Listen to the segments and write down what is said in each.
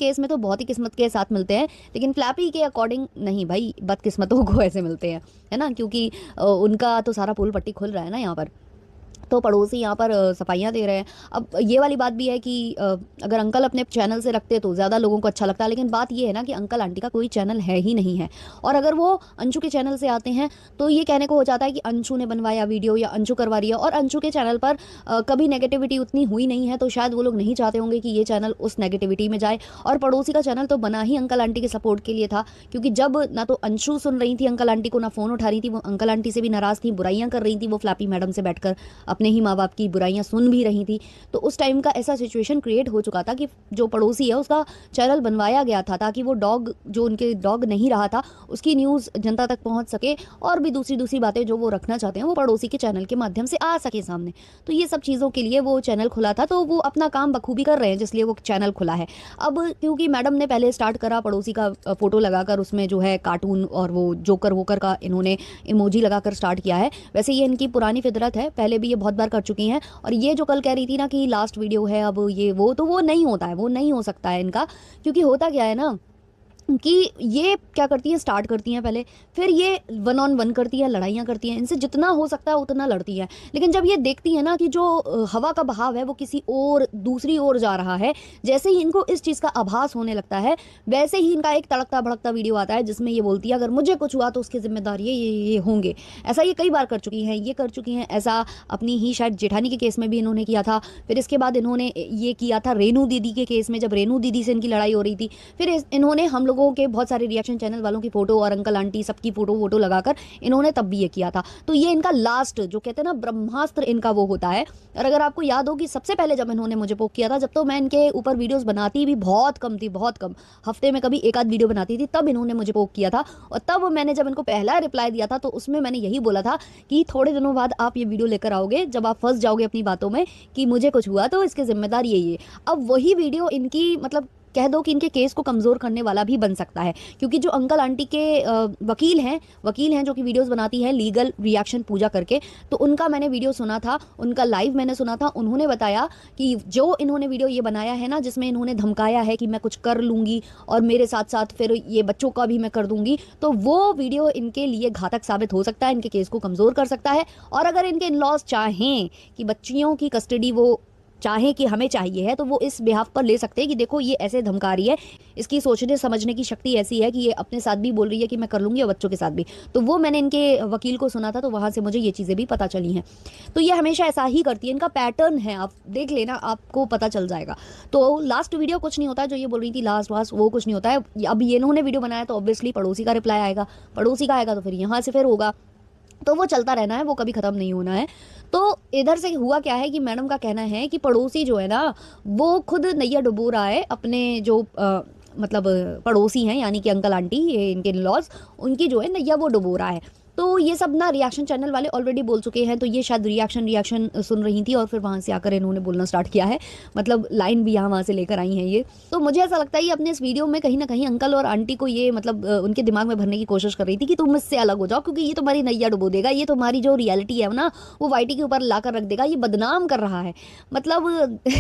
Case में तो बहुत ही किस्मत के साथ मिलते हैं, लेकिन फ्लैपी के अकॉर्डिंग नहीं भाई, बदकिस्मतों को ऐसे मिलते हैं, है ना, क्योंकि उनका तो सारा पुल पट्टी खुल रहा है ना यहाँ पर। तो पड़ोसी यहाँ पर सफाइयाँ दे रहे हैं। अब ये वाली बात भी है कि अगर अंकल अपने चैनल से रखते तो ज़्यादा लोगों को अच्छा लगता है, लेकिन बात ये है ना कि अंकल आंटी का कोई चैनल है ही नहीं है। और अगर वो अंशु के चैनल से आते हैं तो ये कहने को हो जाता है कि अंशु ने बनवाया वीडियो या अंशु करवा रही है, और अंशु के चैनल पर कभी नेगेटिविटी उतनी हुई नहीं है, तो शायद वो लोग नहीं चाहते होंगे कि ये चैनल उस नेगेटिविटी में जाए। और पड़ोसी का चैनल तो बना ही अंकल आंटी के सपोर्ट के लिए था, क्योंकि जब ना तो अंशु सुन रही थी अंकल आंटी को, ना फ़ोन उठा रही थी, वो अंकल आंटी से भी नाराज़ थी, बुराइयाँ कर रही थी वो फ्लैपी मैडम से बैठकर, अपने ही माँ बाप की बुराइयां सुन भी रही थी। तो उस टाइम का ऐसा सिचुएशन क्रिएट हो चुका था कि जो पड़ोसी है उसका चैनल बनवाया गया था ताकि वो डॉग, जो उनके डॉग नहीं रहा था, उसकी न्यूज़ जनता तक पहुंच सके, और भी दूसरी दूसरी बातें जो वो रखना चाहते हैं वो पड़ोसी के चैनल के माध्यम से आ सके सामने। तो ये सब चीज़ों के लिए वो चैनल खुला था, तो वो अपना काम बखूबी कर रहे हैं जिसलिए वो चैनल खुला है। अब क्योंकि मैडम ने पहले स्टार्ट करा पड़ोसी का फोटो लगाकर, उसमें जो है कार्टून और वो जोकर वोकर का इन्होंने इमोजी लगाकर स्टार्ट किया है। वैसे ये इनकी पुरानी फितरत है, पहले भी ये बहुत बार कर चुकी हैं। और ये जो कल कह रही थी ना कि लास्ट वीडियो है अब ये वो, तो वो नहीं होता है, वो नहीं हो सकता है इनका, क्योंकि होता क्या है ना कि ये क्या करती हैं, स्टार्ट करती हैं पहले, फिर ये 1-on-1 करती है, लड़ाइयाँ करती हैं, इनसे जितना हो सकता है उतना लड़ती हैं। लेकिन जब ये देखती है ना कि जो हवा का बहाव है वो किसी और दूसरी ओर जा रहा है, जैसे ही इनको इस चीज़ का आभास होने लगता है, वैसे ही इनका एक तड़कता भड़कता वीडियो आता है जिसमें ये बोलती है अगर मुझे कुछ हुआ तो उसकी जिम्मेदार ये होंगे। ऐसा ये कई बार कर चुकी हैं, ये कर चुकी हैं ऐसा अपनी ही शायद जेठानी के केस में भी इन्होंने किया था। फिर इसके बाद इन्होंने ये किया था रेनू दीदी के केस में, जब रेनू दीदी से इनकी लड़ाई हो रही थी। फिर इन्होंने हम लोगों के बहुत सारे रिएक्शन चैनल वालों की फोटो और अंकल आंटी सबकी फोटो वोटो लगाकर इन्होंने तब भी ये किया था। तो ये इनका लास्ट, जो कहते हैं ना ब्रह्मास्त्र, इनका वो होता है। और अगर आपको याद हो कि सबसे पहले जब इन्होंने मुझे पोक किया था, जब तो मैं इनके ऊपर वीडियोस बनाती भी बहुत कम थी, बहुत कम, हफ्ते में कभी एक आध वीडियो बनाती थी, तब इन्होंने मुझे पोक किया था। और तब मैंने जब इनको पहला रिप्लाई दिया था तो उसमें मैंने यही बोला था कि थोड़े दिनों बाद आप ये वीडियो लेकर आओगे जब आप फंस जाओगे अपनी बातों में कि मुझे कुछ हुआ तो इसकी जिम्मेदार ये। अब वही वीडियो इनकी, मतलब कह दो कि इनके केस को कमज़ोर करने वाला भी बन सकता है, क्योंकि जो अंकल आंटी के वकील हैं जो कि वीडियोस बनाती हैं लीगल रिएक्शन पूजा करके, तो उनका मैंने वीडियो सुना था, उनका लाइव मैंने सुना था। उन्होंने बताया कि जो इन्होंने वीडियो ये बनाया है ना, जिसमें इन्होंने धमकाया है कि मैं कुछ कर लूँगी और मेरे साथ साथ फिर ये बच्चों का भी मैं कर दूँगी, तो वो वीडियो इनके लिए घातक साबित हो सकता है, इनके केस को कमज़ोर कर सकता है। और अगर इनके इन लॉज चाहें कि बच्चियों की कस्टडी वो चाहे कि हमें चाहिए है, तो वो इस बिहाफ पर ले सकते हैं कि देखो ये ऐसे धमका रही है, इसकी सोचने समझने की शक्ति ऐसी है कि ये अपने साथ भी बोल रही है कि मैं कर लूँगी और बच्चों के साथ भी। तो वो मैंने इनके वकील को सुना था, तो वहाँ से मुझे ये चीज़ें भी पता चली हैं। तो ये हमेशा ऐसा ही करती है, इनका पैटर्न है, आप देख लेना, आपको पता चल जाएगा। तो लास्ट वीडियो कुछ नहीं होता है, जो ये बोल रही थी लास्ट वास्ट, वो कुछ नहीं होता है। अब ये इन्होंने वीडियो बनाया तो ऑब्वियसली पड़ोसी का रिप्लाई आएगा, पड़ोसी का आएगा तो फिर यहाँ से फिर होगा, तो वो चलता रहना है, वो कभी ख़त्म नहीं होना है। तो इधर से हुआ क्या है कि मैडम का कहना है कि पड़ोसी जो है ना वो खुद नैया डुबो रहा है, अपने जो मतलब पड़ोसी हैं यानी कि अंकल आंटी, ये इनके लॉज, उनकी जो है नैया वो डुबो रहा है। तो ये सब ना रिएक्शन चैनल वाले ऑलरेडी बोल चुके हैं, तो ये शायद रिएक्शन सुन रही थी और फिर वहाँ से आकर इन्होंने बोलना स्टार्ट किया है, मतलब लाइन भी यहाँ वहाँ से लेकर आई हैं ये। तो मुझे ऐसा लगता है ये अपने इस वीडियो में कहीं ना कहीं अंकल और आंटी को ये मतलब उनके दिमाग में भरने की कोशिश कर रही थी कि तुम इससे अलग हो जाओ, क्योंकि ये तुम्हारी नैया डुबो देगा, ये तुम्हारी जो रियलिटी है ना वो वाईटी के ऊपर ला कर रख देगा, ये बदनाम कर रहा है, मतलब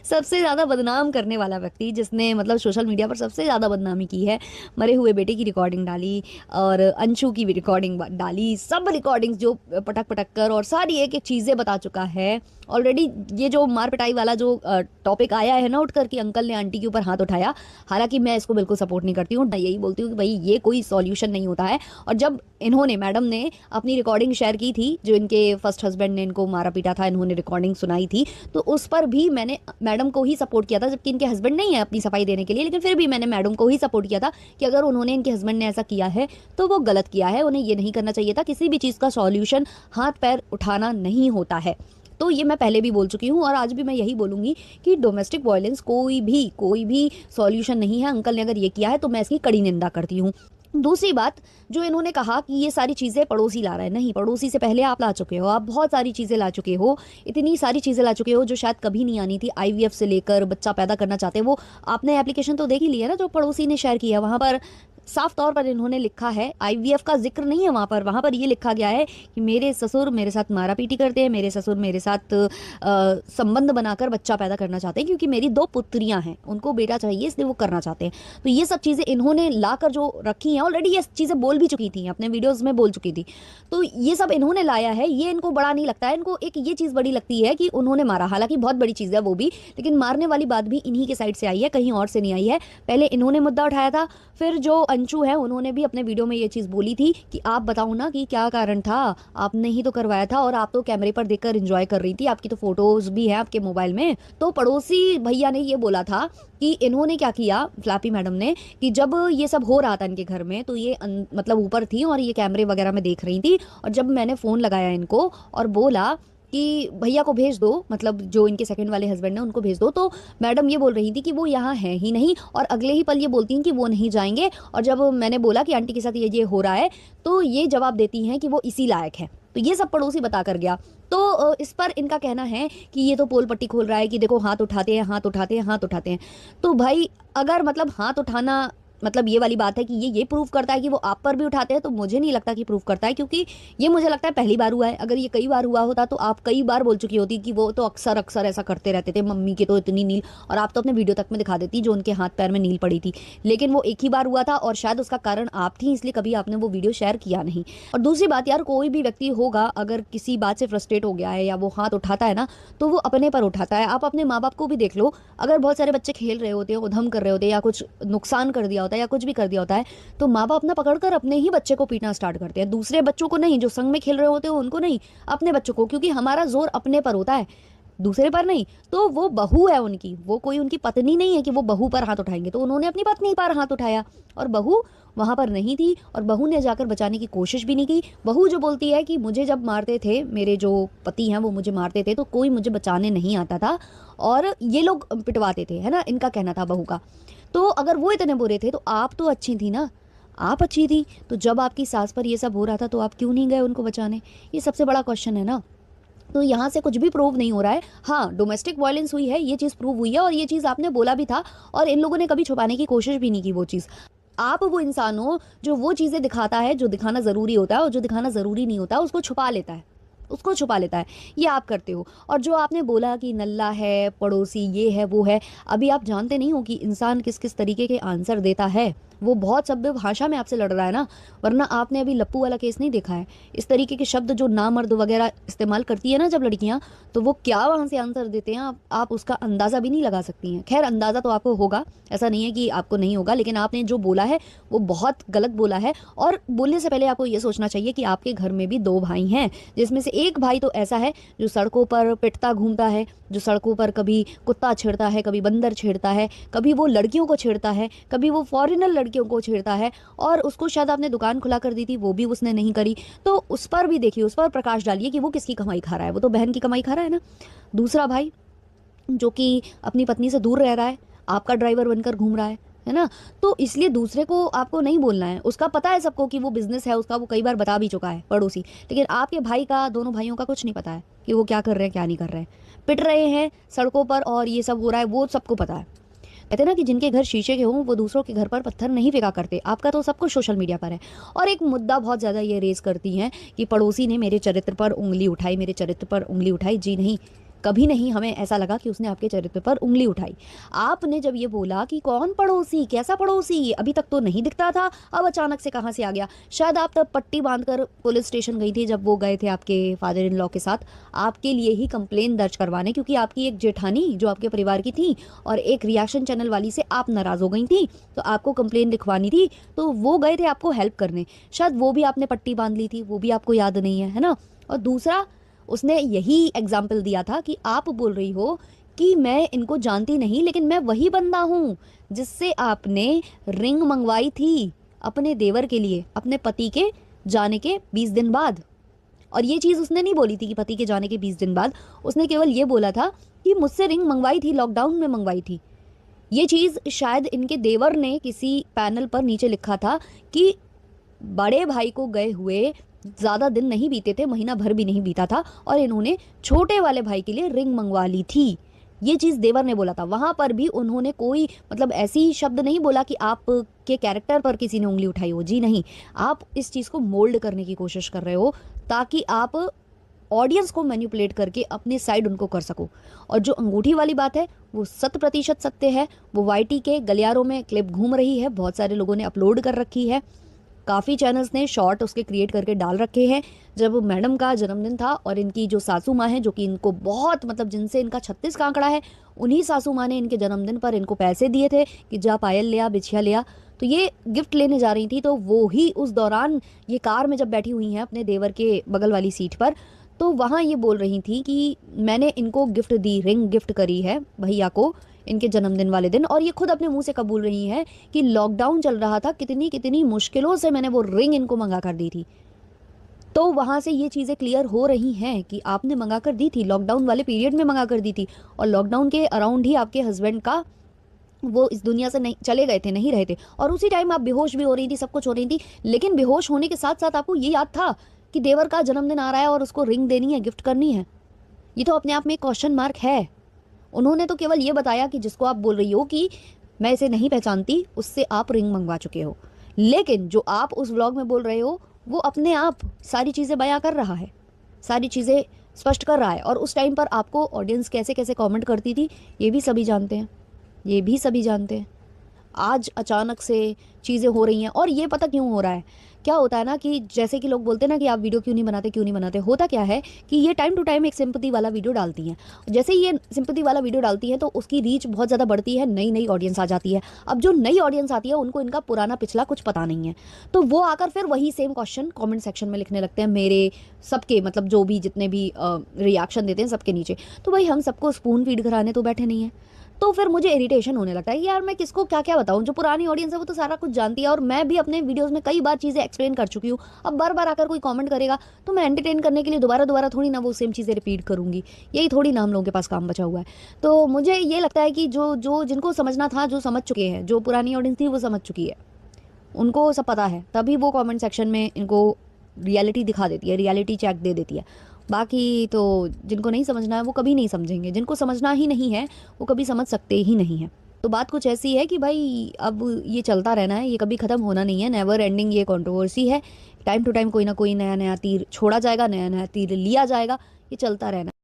सबसे ज़्यादा बदनाम करने वाला व्यक्ति जिसने मतलब सोशल मीडिया पर सबसे ज़्यादा बदनामी की है, मरे हुए बेटे की रिकॉर्डिंग डाली और अंशु की भी रिकॉर्डिंग डाली, सब रिकॉर्डिंग्स जो पटक पटक कर और सारी एक एक चीज़ें बता चुका है ऑलरेडी। ये जो मार पिटाई वाला जो टॉपिक आया है ना उठ कर कि अंकल ने आंटी के ऊपर हाथ उठाया, हालांकि मैं इसको बिल्कुल सपोर्ट नहीं करती हूँ, मैं यही बोलती हूँ कि भाई ये कोई सॉल्यूशन नहीं होता है। और जब इन्होंने, मैडम ने अपनी रिकॉर्डिंग शेयर की थी, जो इनके फर्स्ट हस्बैंड ने इनको मारा पीटा था, इन्होंने रिकॉर्डिंग सुनाई थी, तो उस पर भी मैंने मैडम को ही सपोर्ट किया था, जबकि इनके हस्बैंड नहीं है अपनी सफाई देने के लिए, लेकिन फिर भी मैंने मैडम को ही सपोर्ट किया था कि अगर उन्होंने, इनके हस्बैंड ने ऐसा किया है तो वो गलत किया है, उन्हें ये नहीं करना चाहिए था। किसी भी चीज़ का सॉल्यूशन हाथ पैर उठाना नहीं होता है। तो ये मैं पहले भी बोल चुकी हूँ और आज भी मैं यही बोलूँगी कि डोमेस्टिक वायलेंस कोई भी सॉल्यूशन नहीं है। अंकल ने अगर ये किया है तो मैं इसकी कड़ी निंदा करती हूँ। दूसरी बात, जो इन्होंने कहा कि ये सारी चीज़ें पड़ोसी ला रहा है, नहीं, पड़ोसी से पहले आप ला चुके हो, आप बहुत सारी चीज़ें ला चुके हो, इतनी सारी चीज़ें ला चुके हो जो शायद कभी नहीं आनी थी। आईवीएफ से लेकर बच्चा पैदा करना चाहते हैं, वो आपने एप्लीकेशन तो देख ही लिया ना जो पड़ोसी ने शेयर किया, वहाँ पर साफ तौर पर इन्होंने लिखा है, आईवीएफ का जिक्र नहीं है वहाँ पर ये लिखा गया है कि मेरे ससुर मेरे साथ मारापीटी करते हैं, मेरे ससुर मेरे साथ संबंध बनाकर बच्चा पैदा करना चाहते हैं, क्योंकि मेरी 2 पुत्रियां हैं, उनको बेटा चाहिए इसलिए वो करना चाहते हैं। तो ये सब चीज़ें इन्होंने लाकर जो रखी हैं, ऑलरेडी ये चीज़ें बोल भी चुकी थी, अपने वीडियोज़ में बोल चुकी थी। तो ये सब इन्होंने लाया है, ये इनको बड़ा नहीं लगता है। इनको एक ये चीज़ बड़ी लगती है कि उन्होंने मारा, हालांकि बहुत बड़ी चीज़ है वो भी, लेकिन मारने वाली बात भी इन्हीं के साइड से आई है, कहीं और से नहीं आई है। पहले इन्होंने मुद्दा उठाया था, फिर जो अंशु है उन्होंने भी अपने वीडियो में ये चीज़ बोली थी कि आप बताओ ना कि क्या कारण था, आपने ही तो करवाया था और आप तो कैमरे पर देखकर एंजॉय कर रही थी, आपकी तो फोटोज भी है आपके मोबाइल में। तो पड़ोसी भैया ने ये बोला था कि इन्होंने क्या किया, फ्लैपी मैडम ने, कि जब ये सब हो रहा था इनके घर में तो ये मतलब ऊपर थी और ये कैमरे वगैरह में देख रही थी, और जब मैंने फ़ोन लगाया इनको और बोला कि भैया को भेज दो, मतलब जो इनके सेकंड वाले हस्बैंड ने उनको भेज दो, तो मैडम ये बोल रही थी कि वो यहाँ है ही नहीं, और अगले ही पल ये बोलती हैं कि वो नहीं जाएंगे। और जब मैंने बोला कि आंटी के साथ ये हो रहा है, तो ये जवाब देती हैं कि वो इसी लायक है। तो ये सब पड़ोसी बता कर गया। तो इस पर इनका कहना है कि ये तो पोल पट्टी खोल रहा है कि देखो हाथ उठाते हैं, हाथ उठाते हैं, हाथ उठाते हैं। तो भाई अगर मतलब हाथ उठाना मतलब ये वाली बात है कि ये प्रूव करता है कि वो आप पर भी उठाते हैं, तो मुझे नहीं लगता कि प्रूव करता है, क्योंकि ये मुझे लगता है पहली बार हुआ है। अगर ये कई बार हुआ होता तो आप कई बार बोल चुकी होती कि वो तो अक्सर अक्सर ऐसा करते रहते थे, मम्मी के तो इतनी नील, और आप तो अपने वीडियो तक में दिखा देती जो उनके हाथ पैर में नील पड़ी थी। लेकिन वो एक ही बार हुआ था और शायद उसका कारण आप थी, इसलिए कभी आपने वो वीडियो शेयर किया नहीं। और दूसरी बात यार, कोई भी व्यक्ति होगा अगर किसी बात से फ्रस्ट्रेट हो गया है या वो हाथ उठाता है ना, तो वो अपने पर उठाता है। आप अपने माँ बाप को भी देख लो, अगर बहुत सारे बच्चे खेल रहे होते हैं, उधम कर रहे होते हैं या कुछ नुकसान कर दिया होता है या कुछ भी कर दिया होता है, तो माँ बाप ना पकड़कर अपने ही बच्चे को पीटना स्टार्ट करते हैं, दूसरे बच्चों को नहीं, जो संग में खेल रहे होते हैं उनको नहीं, अपने बच्चों को, क्योंकि हमारा जोर अपने पर होता है, दूसरे पर नहीं। तो वो बहू है उनकी, वो कोई उनकी पत्नी नहीं है कि वो बहू पर हाथ उठाएंगे। तो उन्होंने अपनी पत्नी पर हाथ उठाया और बहू वहां पर नहीं थी, और बहू ने जाकर बचाने की कोशिश भी नहीं की। बहू जो बोलती है कि मुझे जब मारते थे, मेरे जो पति हैं वो मुझे मारते थे, तो कोई मुझे बचाने नहीं आता था और ये लोग पिटवाते थे, है ना, इनका कहना था बहू का। तो अगर वो इतने बुरे थे तो आप तो अच्छी थी ना, आप अच्छी थी, तो जब आपकी सास पर ये सब हो रहा था तो आप क्यों नहीं गए उनको बचाने? ये सबसे बड़ा क्वेश्चन है ना। तो यहाँ से कुछ भी प्रूव नहीं हो रहा है। हाँ, डोमेस्टिक वायलेंस हुई है, ये चीज़ प्रूव हुई है, और ये चीज़ आपने बोला भी था, और इन लोगों ने कभी छुपाने की कोशिश भी नहीं की वो चीज़। आप वो इंसान हो जो वो चीज़ें दिखाता है जो दिखाना ज़रूरी होता है, और जो दिखाना ज़रूरी नहीं होता उसको छुपा लेता है, उसको छुपा लेता है। ये आप करते हो। और जो आपने बोला कि नल्ला है, पड़ोसी ये है वो है, अभी आप जानते नहीं हो कि इंसान किस किस तरीके के आंसर देता है। वो बहुत सभ्य भाषा में आपसे लड़ रहा है ना, वरना आपने अभी लप्पू वाला केस नहीं देखा है। इस तरीके के शब्द जो नामर्द वगैरह इस्तेमाल करती है ना जब लड़कियां, तो वो क्या वहाँ से आंसर देते हैं आप उसका अंदाज़ा भी नहीं लगा सकती हैं। खैर, अंदाज़ा तो आपको होगा, ऐसा नहीं है कि आपको नहीं होगा, लेकिन आपने जो बोला है वो बहुत गलत बोला है। और बोलने से पहले आपको ये सोचना चाहिए कि आपके घर में भी 2 भाई हैं, जिसमें से एक भाई तो ऐसा है जो सड़कों पर पिटता घूमता है, जो सड़कों पर कभी कुत्ता छेड़ता है, कभी बंदर छेड़ता है, कभी वो लड़कियों को छेड़ता है, कभी वो फॉरेनर लड़कियों को छेड़ता है, और उसको शायद आपने दुकान खुला कर दी थी, वो भी उसने नहीं करी। तो उस पर भी देखिए, उस पर प्रकाश डालिए कि वो किसकी कमाई खा रहा है। वो तो बहन की कमाई खा रहा है ना। दूसरा भाई जो कि अपनी पत्नी से दूर रह रहा है, आपका ड्राइवर बनकर घूम रहा है ना। तो इसलिए दूसरे को आपको नहीं बोलना है, उसका पता है सबको कि वो बिजनेस है उसका, वो कई बार बता भी चुका है पड़ोसी। लेकिन आपके भाई का, दोनों भाइयों का कुछ नहीं पता है कि वो क्या कर रहे हैं क्या नहीं कर रहे हैं, पिट रहे हैं सड़कों पर और ये सब हो रहा है, वो सबको पता है। कहते हैं ना कि जिनके घर शीशे के हों वो दूसरों के घर पर पत्थर नहीं फेंका करते। आपका तो सब कुछ सोशल मीडिया पर है। और एक मुद्दा बहुत ज़्यादा ये रेस करती हैं कि पड़ोसी ने मेरे चरित्र पर उंगली उठाई, मेरे चरित्र पर उंगली उठाई। जी नहीं, कभी नहीं हमें ऐसा लगा कि उसने आपके चरित्र पर उंगली उठाई। आपने जब ये बोला कि कौन पड़ोसी, कैसा पड़ोसी, अभी तक तो नहीं दिखता था, अब अचानक से कहाँ से आ गया। शायद आप तब पट्टी बांधकर पुलिस स्टेशन गई थी जब वो गए थे आपके फादर इन लॉ के साथ, आपके लिए ही कंप्लेन दर्ज करवाने, क्योंकि आपकी एक जेठानी जो आपके परिवार की थी और एक रिएक्शन चैनल वाली से आप नाराज़ हो गई थी, तो आपको कंप्लेन लिखवानी थी, तो वो गए थे आपको हेल्प करने। शायद वो भी आपने पट्टी बांध ली थी, वो भी आपको याद नहीं है ना। और दूसरा, उसने यही एग्जाम्पल दिया था कि आप बोल रही हो कि मैं इनको जानती नहीं, लेकिन मैं वही बंदा हूँ जिससे आपने रिंग मंगवाई थी अपने देवर के लिए, अपने पति के जाने के 20 दिन बाद। और ये चीज़ उसने नहीं बोली थी कि पति के जाने के 20 दिन बाद, उसने केवल ये बोला था कि मुझसे रिंग मंगवाई थी, लॉकडाउन में मंगवाई थी। ये चीज़ शायद इनके देवर ने किसी पैनल पर नीचे लिखा था कि बड़े भाई को गए हुए ज़्यादा दिन नहीं बीते थे, महीना भर भी नहीं बीता था, और इन्होंने छोटे वाले भाई के लिए रिंग मंगवा ली थी। ये चीज़ देवर ने बोला था। वहाँ पर भी उन्होंने कोई मतलब ऐसी शब्द नहीं बोला कि आपके आपके कैरेक्टर पर किसी ने उंगली उठाई हो, जी नहीं। आप इस चीज़ को मोल्ड करने की कोशिश कर रहे हो ताकि आप ऑडियंस को मैनिपुलेट करके अपने साइड उनको कर सको। और जो अंगूठी वाली बात है वो 100% सत्य है। वो वाईटी के गलियारों में क्लिप घूम रही है, बहुत सारे लोगों ने अपलोड कर रखी है, काफ़ी चैनल्स ने शॉर्ट उसके क्रिएट करके डाल रखे हैं। जब मैडम का जन्मदिन था और इनकी जो सासू माँ है, जो कि इनको बहुत मतलब जिनसे इनका 36 का आंकड़ा है, उन्हीं सासू माँ ने इनके जन्मदिन पर इनको पैसे दिए थे कि जा पायल लिया, बिछिया लिया। तो ये गिफ्ट लेने जा रही थी, तो वो ही उस दौरान ये कार में जब बैठी हुई हैं अपने देवर के बगल वाली सीट पर, तो वहाँ ये बोल रही थी कि मैंने इनको गिफ्ट दी, रिंग गिफ्ट करी है भैया को इनके जन्मदिन वाले दिन। और ये खुद अपने मुंह से कबूल रही हैं कि लॉकडाउन चल रहा था, कितनी कितनी मुश्किलों से मैंने वो रिंग इनको मंगा कर दी थी। तो वहाँ से ये चीज़ें क्लियर हो रही हैं कि आपने मंगा कर दी थी, लॉकडाउन वाले पीरियड में मंगा कर दी थी, और लॉकडाउन के अराउंड ही आपके हस्बैंड का वो इस दुनिया से नहीं चले गए थे, नहीं रहे थे। और उसी टाइम आप बेहोश भी हो रही थी, सब कुछ हो रही थी, लेकिन बेहोश होने के साथ साथ आपको ये याद था कि देवर का जन्मदिन आ रहा है और उसको रिंग देनी है, गिफ्ट करनी है। ये तो अपने आप में एक क्वेश्चन मार्क है। उन्होंने तो केवल ये बताया कि जिसको आप बोल रही हो कि मैं इसे नहीं पहचानती, उससे आप रिंग मंगवा चुके हो। लेकिन जो आप उस व्लॉग में बोल रहे हो वो अपने आप सारी चीज़ें बयां कर रहा है, सारी चीज़ें स्पष्ट कर रहा है। और उस टाइम पर आपको ऑडियंस कैसे कैसे कमेंट करती थी ये भी सभी जानते हैं, ये भी सभी जानते हैं। आज अचानक से चीज़ें हो रही हैं। और ये पता क्यों हो रहा है, क्या होता है ना कि जैसे कि लोग बोलते हैं ना कि आप वीडियो क्यों नहीं बनाते, क्यों नहीं बनाते, होता क्या है कि ये टाइम टू टाइम एक सिंपैथी वाला वीडियो डालती हैं। जैसे ही ये सिंपैथी वाला वीडियो डालती हैं तो उसकी रीच बहुत ज़्यादा बढ़ती है, नई नई ऑडियंस आ जाती है। अब जो नई ऑडियंस आती है उनको इनका पुराना पिछला कुछ पता नहीं है, तो वो आकर फिर वही सेम क्वेश्चन कॉमेंट सेक्शन में लिखने लगते हैं, मेरे सबके मतलब जो भी जितने भी रिएक्शन देते हैं सबके नीचे। तो भाई हम सबको स्पून फीड कराने तो बैठे नहीं हैं। तो फिर मुझे इरिटेशन होने लगता है कि यार मैं किसको क्या क्या बताऊं, जो पुरानी ऑडियंस है वो तो सारा कुछ जानती है, और मैं भी अपने वीडियोस में कई बार चीज़ें एक्सप्लेन कर चुकी हूँ। अब बार बार आकर कोई कमेंट करेगा तो मैं एंटरटेन करने के लिए दोबारा दोबारा थोड़ी ना वो सेम चीज़ें रिपीट करूँगी, यही थोड़ी ना हम लोगों के पास काम बचा हुआ है। तो मुझे ये लगता है कि जो जो जिनको समझना था, जो समझ चुके हैं, जो पुरानी ऑडियंस थी वो समझ चुकी है, उनको सब पता है, तभी वो कमेंट सेक्शन में इनको रियलिटी दिखा देती है, रियलिटी चेक दे देती है। बाकी तो जिनको नहीं समझना है वो कभी नहीं समझेंगे, जिनको समझना ही नहीं है वो कभी समझ सकते ही नहीं है। तो बात कुछ ऐसी है कि भाई अब ये चलता रहना है, ये कभी ख़त्म होना नहीं है, नेवर एंडिंग ये कंट्रोवर्सी है। टाइम टू टाइम कोई ना कोई नया नया तीर छोड़ा जाएगा, नया नया तीर लिया जाएगा, ये चलता रहना है।